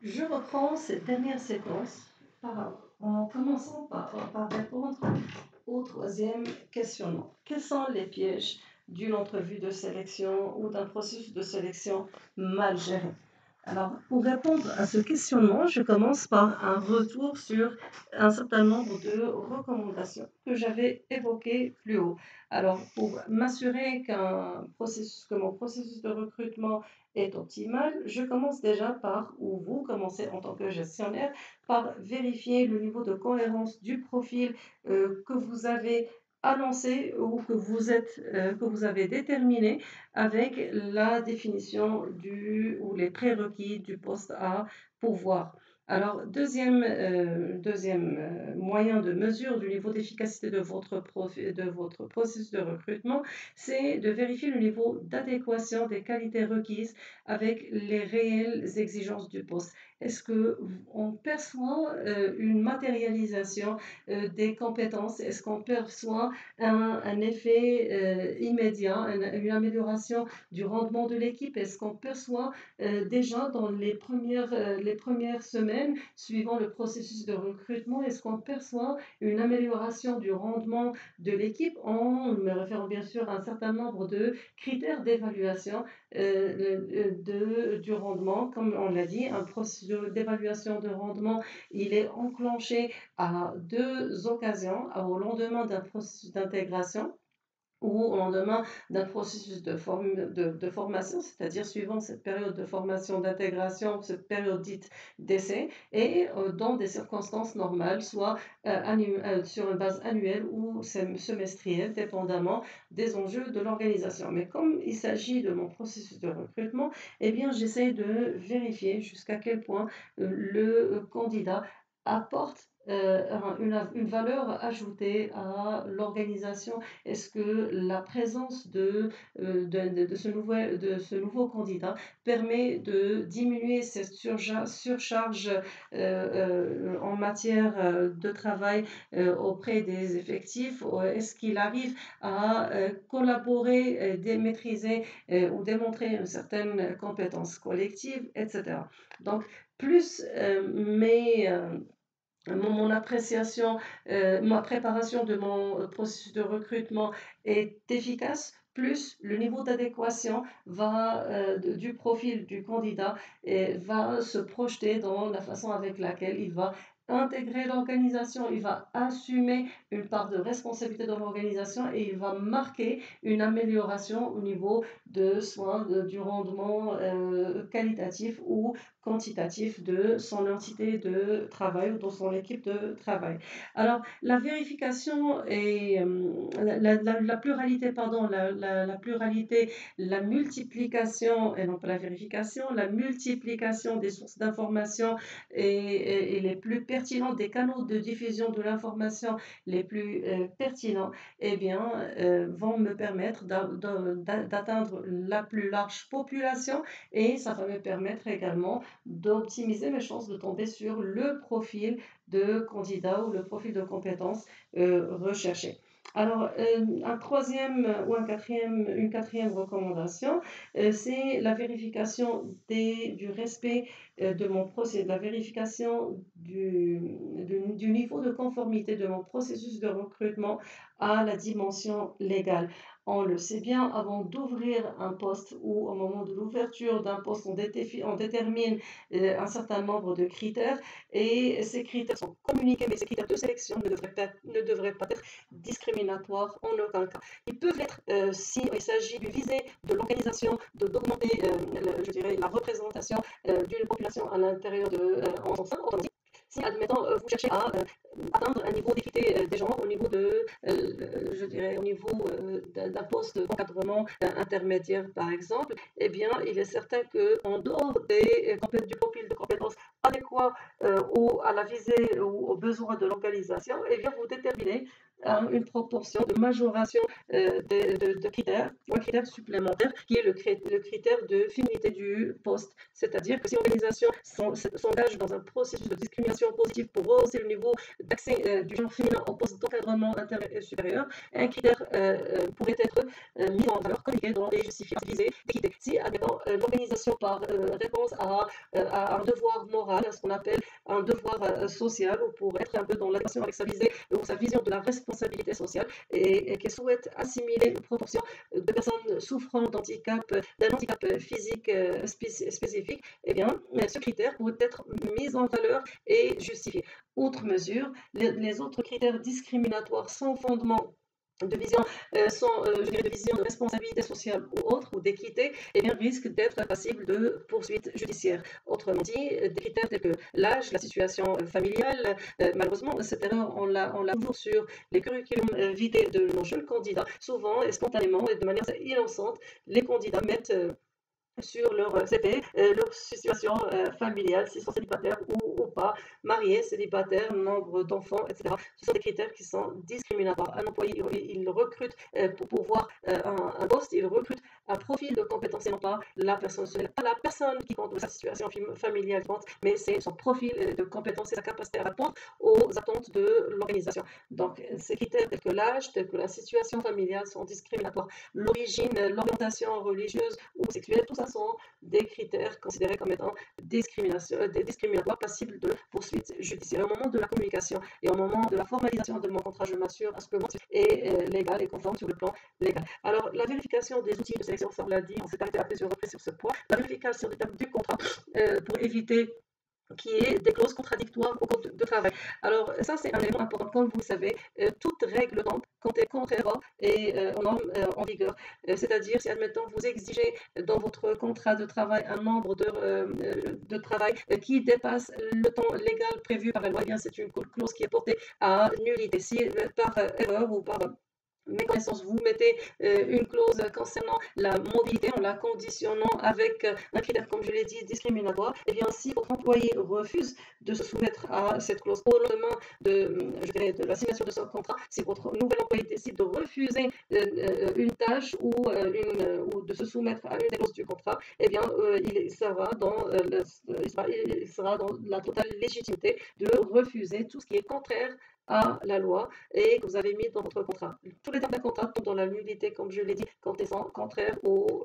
Je reprends cette dernière séquence en commençant par répondre au troisième questionnement. Quels sont les pièges d'une entrevue de sélection ou d'un processus de sélection mal géré? Alors, pour répondre à ce questionnement, je commence par un retour sur un certain nombre de recommandations que j'avais évoquées plus haut. Alors, pour m'assurer que mon processus de recrutement est optimal, je commence déjà par, ou vous commencez en tant que gestionnaire, par vérifier le niveau de cohérence du profil que vous avez annoncé ou que vous avez déterminé avec la définition ou les prérequis du poste à pourvoir. Alors, deuxième moyen de mesure du niveau d'efficacité de de votre processus de recrutement, c'est de vérifier le niveau d'adéquation des qualités requises avec les réelles exigences du poste. Est-ce qu'on perçoit une matérialisation des compétences? Est-ce qu'on perçoit un effet immédiat, une amélioration du rendement de l'équipe? Est-ce qu'on perçoit déjà dans les premières semaines suivant le processus de recrutement, est-ce qu'on perçoit une amélioration du rendement de l'équipe en me référant bien sûr à un certain nombre de critères d'évaluation du rendement? Comme on l'a dit, un processus d'évaluation de rendement, il est enclenché à deux occasions, au lendemain d'un processus d'intégration ou au lendemain d'un processus de formation, c'est-à-dire suivant cette période de formation, d'intégration, cette période dite d'essai, et dans des circonstances normales, soit sur une base annuelle ou semestrielle, dépendamment des enjeux de l'organisation. Mais comme il s'agit de mon processus de recrutement, eh bien, j'essaie de vérifier jusqu'à quel point le candidat apporte une valeur ajoutée à l'organisation. Est-ce que la présence de ce nouveau candidat permet de diminuer cette surcharge en matière de travail auprès des effectifs? Est-ce qu'il arrive à collaborer, maîtriser ou démontrer une certaine compétence collective, etc. Donc, plus mon appréciation, ma préparation de mon processus de recrutement est efficace, plus le niveau d'adéquation du profil du candidat va se projeter dans la façon avec laquelle il va intégrer l'organisation, il va assumer une part de responsabilité dans l'organisation et il va marquer une amélioration au niveau du rendement qualitatif ou quantitatif de son entité de travail ou dans son équipe de travail. Alors, la vérification et la pluralité, pardon, la pluralité, la multiplication, et non pas la vérification, la multiplication des sources d'information et les plus pertinentes, des canaux de diffusion de l'information les plus pertinents, eh bien, vont me permettre d'atteindre la plus large population et ça va me permettre également d'optimiser mes chances de tomber sur le profil de candidat ou le profil de compétence recherché. Alors, une quatrième recommandation, c'est la vérification du respect de mon processus, la vérification du niveau de conformité de mon processus de recrutement à la dimension légale. On le sait bien, avant d'ouvrir un poste ou au moment de l'ouverture d'un poste, on détermine un certain nombre de critères et ces critères sont communiqués, mais ces critères de sélection ne devraient pas être discriminatoires en aucun cas. Ils peuvent être, s'il s'agit d'une visée de l'organisation, d'augmenter, je dirais, la représentation d'une population à l'intérieur en son sein, si, admettons, vous cherchez à atteindre un niveau d'équité des genres au niveau je dirais, au niveau d'un poste d'encadrement intermédiaire, par exemple, eh bien, il est certain qu'en dehors du profil de compétences adéquat à la visée ou aux besoins de l'organisation, eh bien, vous déterminez à une proportion de majoration de critères, ou un critère supplémentaire qui est le critère de féminité du poste. C'est-à-dire que si l'organisation s'engage dans un processus de discrimination positive pour rehausser le niveau d'accès du genre féminin au poste d'encadrement intérieur et supérieur, un critère pourrait être mis en valeur, communiqué dans et justifié, visé d'équité. Si, admettons, l'organisation par réponse à un devoir moral, à ce qu'on appelle un devoir social, ou pour être un peu dans l'adéquation avec sa visée ou sa vision de la responsabilité sociale, et qui souhaite assimiler une proportion de personnes souffrant d'un handicap physique spécifique, eh bien, ce critère pourrait être mis en valeur et justifié. Autre mesure, les autres critères discriminatoires sans fondement de vision, je dirais de vision de responsabilité sociale ou autre, ou d'équité, eh bien, risquent d'être passibles de poursuites judiciaires. Autrement dit, des critères tels que l'âge, la situation familiale, malheureusement, cette erreur, on l'a toujours sur les curriculums vitae de nos jeunes candidats. Souvent, et spontanément, et de manière innocente, les candidats mettent sur leur CV, leur situation familiale, s'ils sont célibataires ou pas, mariés, célibataires, nombre d'enfants, etc. Ce sont des critères qui sont discriminatoires. Un employé, il recrute pour pouvoir un poste, il recrute un profil de compétence et non pas la personne. Ce n'est pas la personne qui compte, sa situation familiale compte, mais c'est son profil de compétence et sa capacité à répondre aux attentes de l'organisation. Donc, ces critères tels que l'âge, tels que la situation familiale sont discriminatoires. L'origine, l'orientation religieuse ou sexuelle, tout ça sont des critères considérés comme étant discriminatoires, passibles de poursuites judiciaires. Au moment de la communication et au moment de la formalisation de mon contrat, je m'assure à ce que mon est légal et conforme sur le plan légal. Alors, la vérification des outils de sélection, ça on l'a dit, on s'est arrêté à plusieurs reprises sur ce point. La vérification des termes du contrat pour éviter qui est des clauses contradictoires au code de travail. Alors, ça, c'est un élément important. Comme vous le savez, toute règle quand elle est contraire aux normes en vigueur. C'est-à-dire, si, admettons, vous exigez dans votre contrat de travail un nombre de travail qui dépasse le temps légal prévu par la loi, eh bien, c'est une clause qui est portée à nullité. Si par erreur ou par méconnaissance, vous mettez une clause concernant la mobilité en la conditionnant avec un critère, comme je l'ai dit, discriminatoire, et bien si votre employé refuse de se soumettre à cette clause au lendemain de la signature de ce contrat, si votre nouvel employé décide de refuser une tâche ou de se soumettre à une des clauses du contrat, eh bien il sera dans la totale légitimité de refuser tout ce qui est contraire à la loi et que vous avez mis dans votre contrat. Tous les termes d'un contrat tombent dans la nullité, comme je l'ai dit, quand ils sont contraires au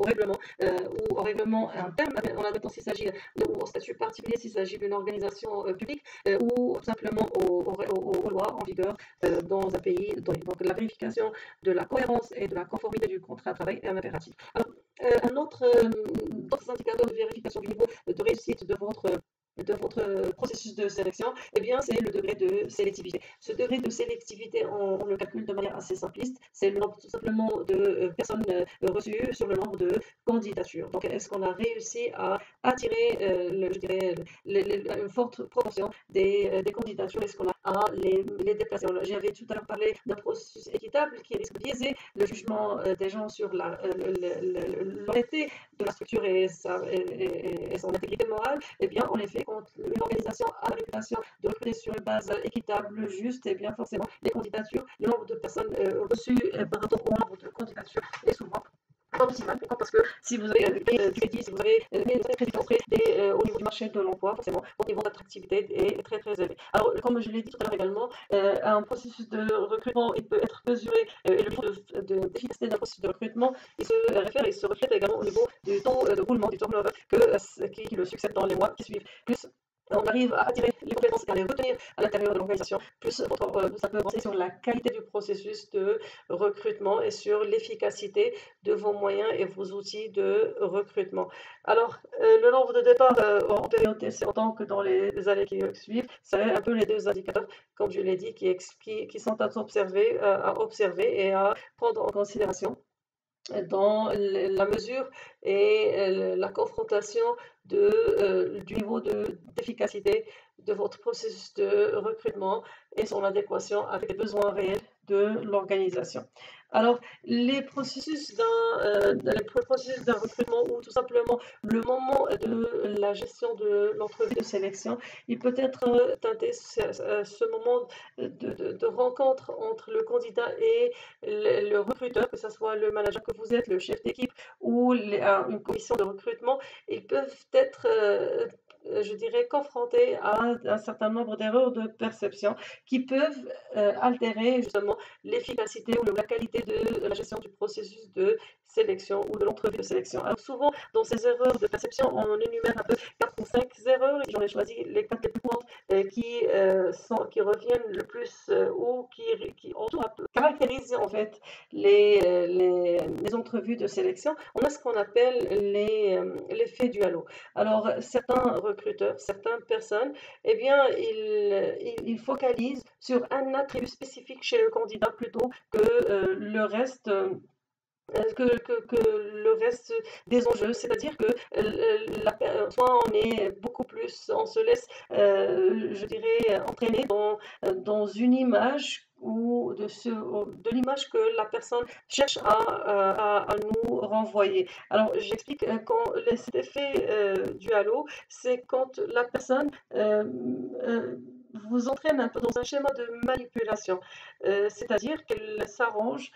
règlement ou au règlement interne. On a s'il s'agit ou au statut particulier, s'il s'agit d'une organisation publique ou simplement aux lois en vigueur dans un pays donné. Donc la vérification de la cohérence et de la conformité du contrat de travail est un impératif. Alors, d'autres indicateurs de vérification du niveau de réussite de votre processus de sélection, eh bien, c'est le degré de sélectivité. Ce degré de sélectivité, on le calcule de manière assez simpliste. C'est le nombre tout simplement de personnes reçues sur le nombre de candidatures. Donc, est-ce qu'on a réussi à attirer, je dirais, une forte proportion des candidatures? Est-ce qu'on a à les déplacer? J'avais tout à l'heure parlé d'un processus équitable qui risque de biaiser le jugement des gens sur l'honnêteté de la structure et son intégrité morale. Eh bien, en effet, quand une organisation a la réputation de recruter sur une base équitable, juste, et bien forcément, les candidatures, le nombre de personnes reçues par rapport au nombre de candidatures est souvent pas optimal. Pourquoi? Parce que si vous avez si vous avez une très vite entrée au niveau du marché de l'emploi, forcément, votre niveau d'attractivité est très très élevé. Alors, comme je l'ai dit tout à l'heure également, un processus de recrutement, il peut être mesuré et le niveau d'efficacité d'un processus de recrutement, il se reflète également au niveau du taux de roulement, du turnover qui le succède dans les mois qui suivent. Plus on arrive à attirer les compétences et à les retenir à l'intérieur de l'organisation, plus ça peut avancer sur la qualité du processus de recrutement et sur l'efficacité de vos moyens et vos outils de recrutement. Alors, le nombre de départs en période d'essai autant que dans les années qui suivent, c'est un peu les deux indicateurs, comme je l'ai dit, qui sont à observer et à prendre en considération dans la mesure et la confrontation du niveau d'efficacité de votre processus de recrutement et son adéquation avec les besoins réels de l'organisation. Alors, les processus d'un recrutement ou tout simplement le moment de la gestion de l'entrevue de sélection, il peut être teinté ce moment de rencontre entre le candidat et le recruteur, que ce soit le manager que vous êtes, le chef d'équipe ou une commission de recrutement. Ils peuvent être, je dirais, confrontés à un certain nombre d'erreurs de perception qui peuvent altérer justement l'efficacité ou la qualité de la gestion du processus de sélection ou de l'entrevue de sélection. Alors souvent, dans ces erreurs de perception, on énumère un peu 4 ou 5 erreurs et j'en ai choisi les 4 les plus courantes qui reviennent le plus ou qui caractérisent en fait les entrevues de sélection. On a ce qu'on appelle l'effet du halo. Alors certains recruteurs, certaines personnes, eh bien, ils focalisent sur un attribut spécifique chez le candidat plutôt que le reste des enjeux, c'est-à-dire que soit on se laisse, je dirais, entraîner dans une image ou de l'image que la personne cherche à nous renvoyer. Alors, j'explique cet effet du halo, c'est quand la personne vous entraîne un peu dans un schéma de manipulation, c'est-à-dire qu'elle s'arrange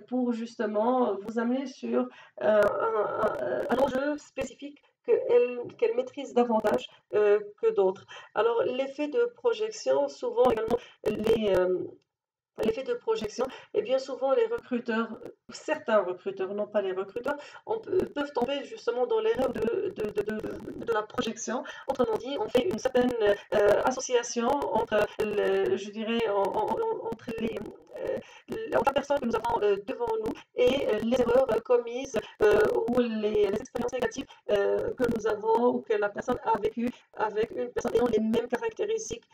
pour justement vous amener sur un enjeu spécifique qu'elle maîtrise davantage que d'autres. Alors, l'effet de projection, souvent également, les, euh, l'effet de projection, et bien souvent les recruteurs, certains recruteurs, non pas les recruteurs, peuvent tomber justement dans l'erreur de la projection. Autrement dit, on fait une certaine association entre, je dirais, entre la personne que nous avons devant nous et les erreurs commises ou les expériences négatives que nous avons ou que la personne a vécues avec une personne ayant les mêmes caractéristiques,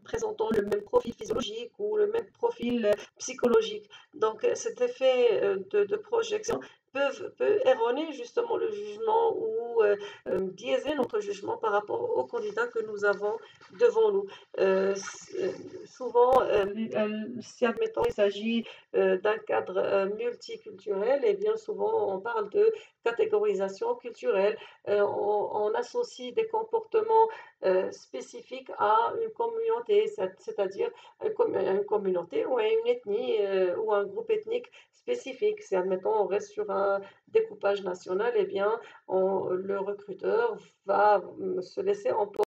présentant le même profil physiologique ou le même profil psychologique. Donc cet effet de projection peut erroner justement le jugement ou biaiser notre jugement par rapport au candidat que nous avons devant nous. Euh, Souvent, si admettons il s'agit d'un cadre multiculturel, et bien souvent on parle de catégorisation culturelle. On associe des comportements spécifiques à une communauté, c'est-à-dire une communauté ou à une ethnie ou un groupe ethnique spécifique. Si, admettons, on reste sur un découpage national, eh bien, le recruteur va se laisser employer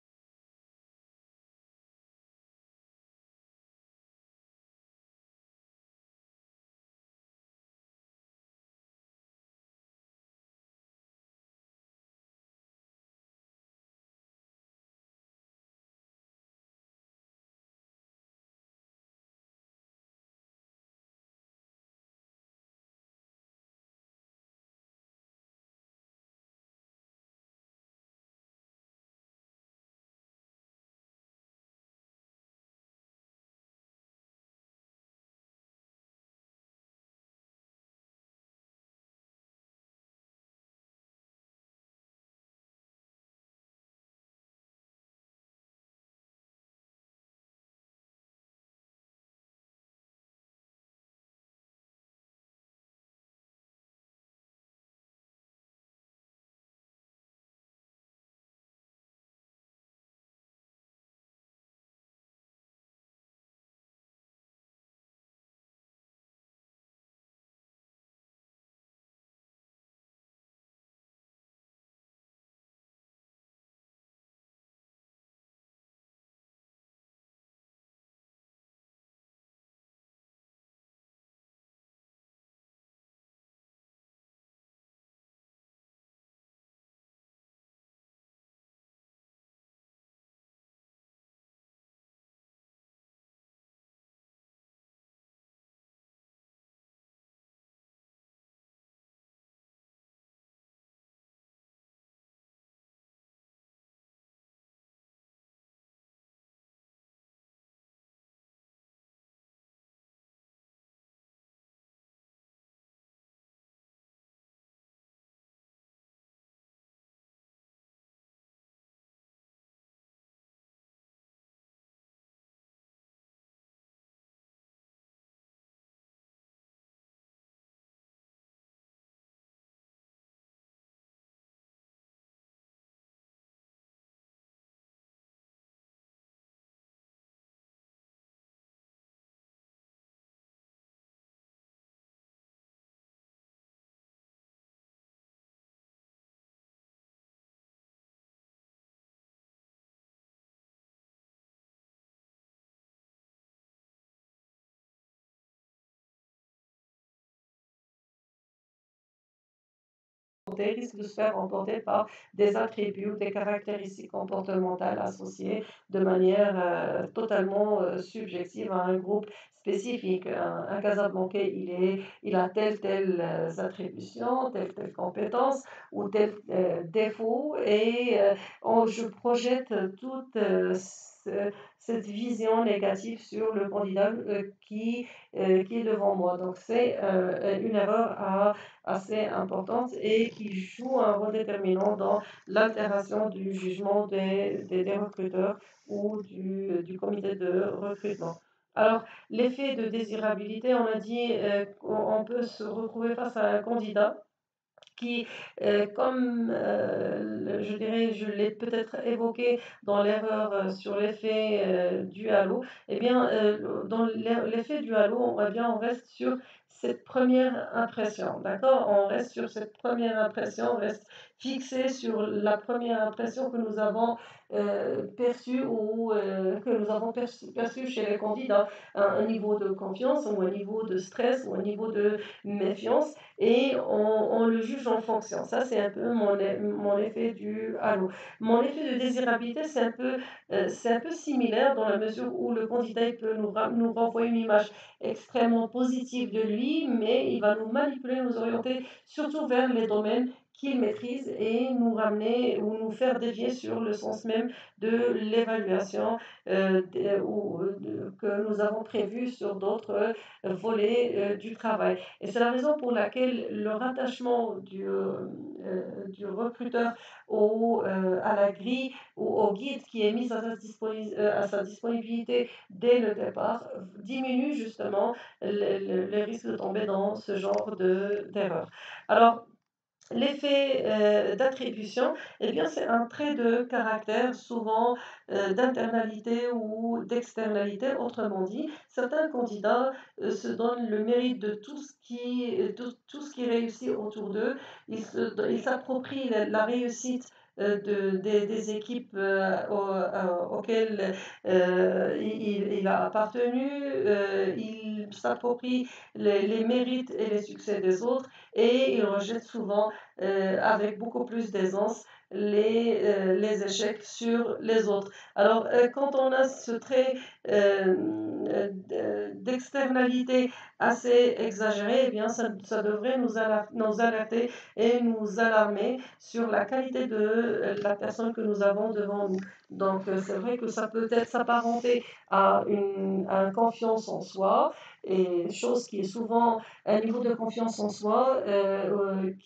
risque de se faire emporter par des attributs ou des caractéristiques comportementales associées de manière totalement subjective à un groupe spécifique. Un Casablancais, il a telle attribution, telle compétence ou tel défaut et je projette toute cette vision négative sur le candidat qui est devant moi. Donc c'est une erreur assez importante et qui joue un rôle déterminant dans l'altération du jugement des recruteurs ou du comité de recrutement. Alors, l'effet de désirabilité, on a dit qu'on peut se retrouver face à un candidat qui, comme je dirais, je l'ai peut-être évoqué dans l'erreur sur l'effet du halo, eh bien, dans l'effet du halo, eh bien, on reste sur cette première impression, d'accord? On reste sur cette première impression, on reste fixé sur la première impression que nous avons perçue ou que nous avons perçue chez les candidats, un niveau de confiance ou un niveau de stress ou un niveau de méfiance et on le juge en fonction. Ça, c'est un peu mon effet du halo. Mon effet de désirabilité, c'est un peu similaire dans la mesure où le candidat il peut nous renvoyer une image extrêmement positive de lui, mais il va nous manipuler, nous orienter surtout vers les domaines qu'il maîtrise et nous ramener ou nous faire dévier sur le sens même de l'évaluation que nous avons prévu sur d'autres volets du travail. Et c'est la raison pour laquelle le rattachement du recruteur à la grille ou au guide qui est mis à sa disponibilité dès le départ diminue justement le risque de tomber dans ce genre d'erreur. Alors, l'effet d'attribution, eh bien, c'est un trait de caractère, souvent d'internalité ou d'externalité. Autrement dit, certains candidats se donnent le mérite de tout ce qui réussit autour d'eux. Ils s'approprient la réussite des équipes auxquelles il a appartenu. Il s'approprie les mérites et les succès des autres et il rejette souvent avec beaucoup plus d'aisance les échecs sur les autres. Alors, quand on a ce trait d'externalité assez exagéré, eh bien, ça devrait nous alerter et nous alarmer sur la qualité de la personne que nous avons devant nous. Donc, c'est vrai que ça peut être s'apparenter à une confiance en soi, et chose qui est souvent un niveau de confiance en soi,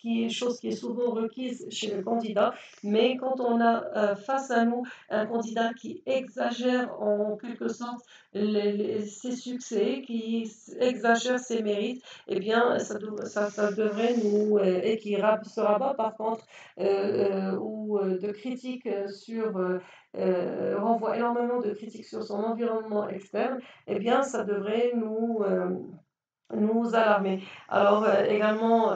qui est chose qui est souvent requise chez le candidat. Mais quand on a face à nous un candidat qui exagère en quelque sorte ses succès, qui exagère ses mérites, eh bien, ça devrait nous, et qui se rabat par contre, ou de critiques renvoie énormément de critiques sur son environnement externe, eh bien, ça devrait nous alarmer. Alors également,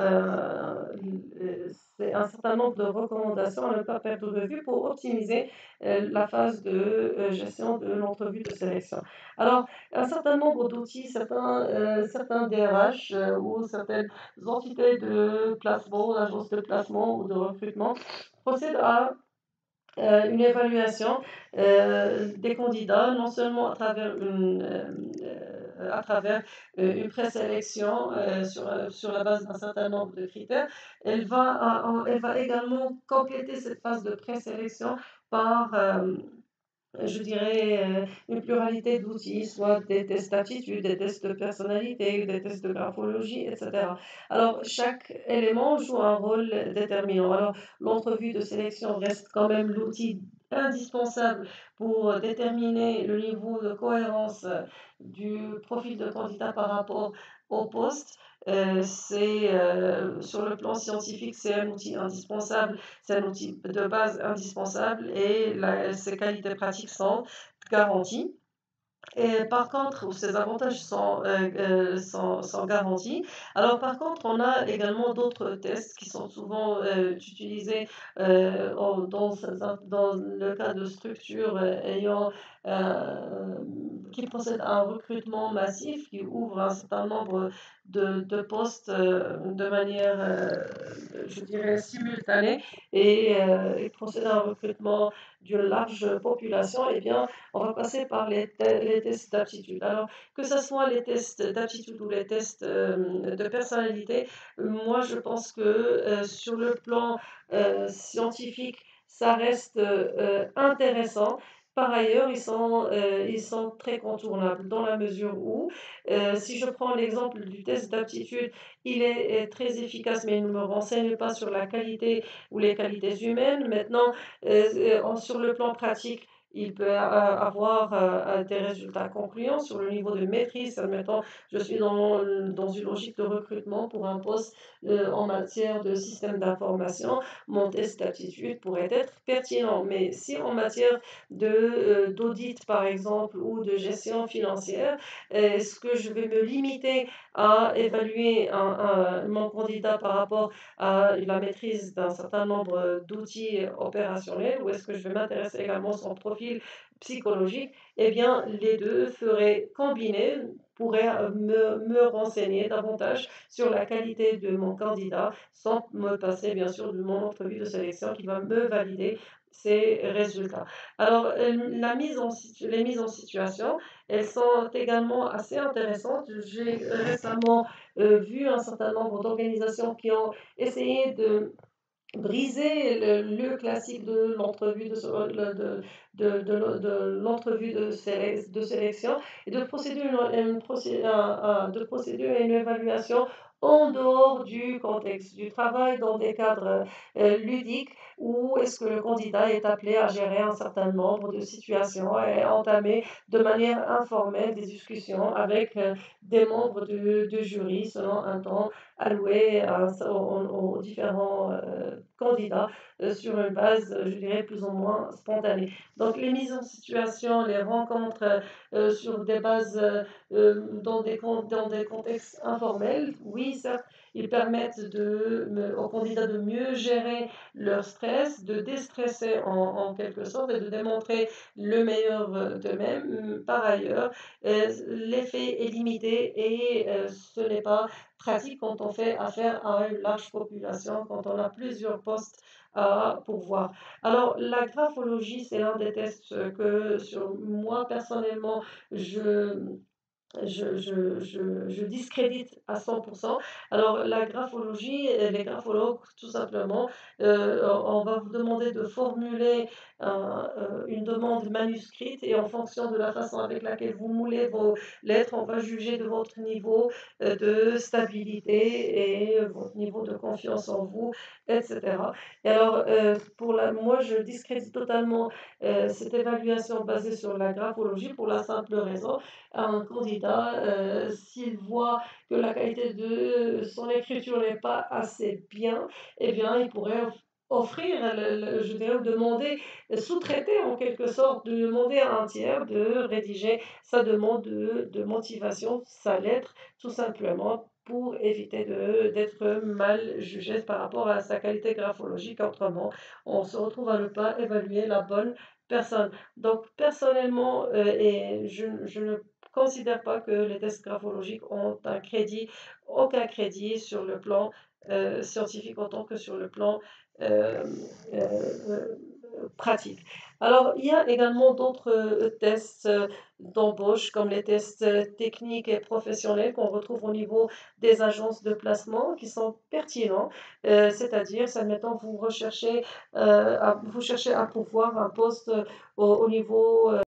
c'est un certain nombre de recommandations à ne pas perdre de vue pour optimiser la phase de gestion de l'entrevue de sélection. Alors, un certain nombre d'outils, certains DRH ou certaines entités de placement, agences de placement ou de recrutement procèdent à une évaluation des candidats, non seulement à travers une présélection sur la base d'un certain nombre de critères, elle va également compléter cette phase de présélection par je dirais, une pluralité d'outils, soit des tests d'aptitude, des tests de personnalité, des tests de graphologie, etc. Alors, chaque élément joue un rôle déterminant. Alors, l'entrevue de sélection reste quand même l'outil indispensable pour déterminer le niveau de cohérence du profil de candidat par rapport au poste. Sur le plan scientifique, c'est un outil indispensable, c'est un outil de base indispensable et ses qualités pratiques sont garanties. Et par contre, où ces avantages sont garantis. Alors par contre, on a également d'autres tests qui sont souvent utilisés dans le cas de structures ayant qui procède à un recrutement massif, qui ouvre un certain nombre de postes de manière, je dirais, simultanée et procède à un recrutement d'une large population, eh bien, on va passer par les tests d'aptitude. Alors, que ce soit les tests d'aptitude ou les tests de personnalité, moi, je pense que sur le plan scientifique, ça reste intéressant. Par ailleurs, ils sont très contournables dans la mesure où, si je prends l'exemple du test d'aptitude, est très efficace, mais il ne me renseigne pas sur la qualité ou les qualités humaines. Maintenant, sur le plan pratique, il peut avoir des résultats concluants sur le niveau de maîtrise. Admettons, je suis dans une logique de recrutement pour un poste en matière de système d'information. Mon test d'aptitude pourrait être pertinent. Mais si en matière d'audit, par exemple, ou de gestion financière, est-ce que je vais me limiter à évaluer mon candidat par rapport à la maîtrise d'un certain nombre d'outils opérationnels ou est-ce que je vais m'intéresser également à son profil psychologique? Eh bien, les deux feraient combiner, pourraient me renseigner davantage sur la qualité de mon candidat sans me passer bien sûr de mon entrevue de sélection qui va me valider ces résultats. Alors, les mises en situation, elles sont également assez intéressantes. J'ai récemment vu un certain nombre d'organisations qui ont essayé de briser le classique de l'entrevue de l'entrevue de sélection et de procéder, de procéder à une évaluation en dehors du contexte du travail, dans des cadres ludiques, où est-ce que le candidat est appelé à gérer un certain nombre de situations et entamer de manière informelle des discussions avec des membres de jury selon un temps alloué aux différents candidats sur une base, je dirais, plus ou moins spontanée. Donc les mises en situation, les rencontres sur des bases dans des contextes informels, oui, certes, ils permettent aux candidats de mieux gérer leur stress, de déstresser en quelque sorte et de démontrer le meilleur d'eux-mêmes. Par ailleurs, l'effet est limité et ce n'est pas pratique quand on fait affaire à une large population, quand on a plusieurs postes à pourvoir. Alors, la graphologie, c'est l'un des tests que sur moi personnellement, je je discrédite à 100%. Alors, la graphologie, les graphologues, tout simplement, on va vous demander de formuler une demande manuscrite et en fonction de la façon avec laquelle vous moulez vos lettres, on va juger de votre niveau de stabilité et votre niveau de confiance en vous, etc. Et alors, moi, je discrédite totalement cette évaluation basée sur la graphologie pour la simple raison un candidat, s'il voit que la qualité de son écriture n'est pas assez bien, eh bien, il pourrait offrir, je dirais, demander, sous-traiter en quelque sorte, de demander à un tiers de rédiger sa demande de motivation, sa lettre, tout simplement pour éviter d'être mal jugé par rapport à sa qualité graphologique. Autrement, on se retrouve à ne pas évaluer la bonne personne. Donc, personnellement, je ne considère pas que les tests graphologiques ont aucun crédit sur le plan scientifique autant que sur le plan euh, euh, pratique. Alors, il y a également d'autres tests d'embauche, comme les tests techniques et professionnels qu'on retrouve au niveau des agences de placement, qui sont pertinents. C'est-à-dire, admettons, vous cherchez à pourvoir un poste au niveau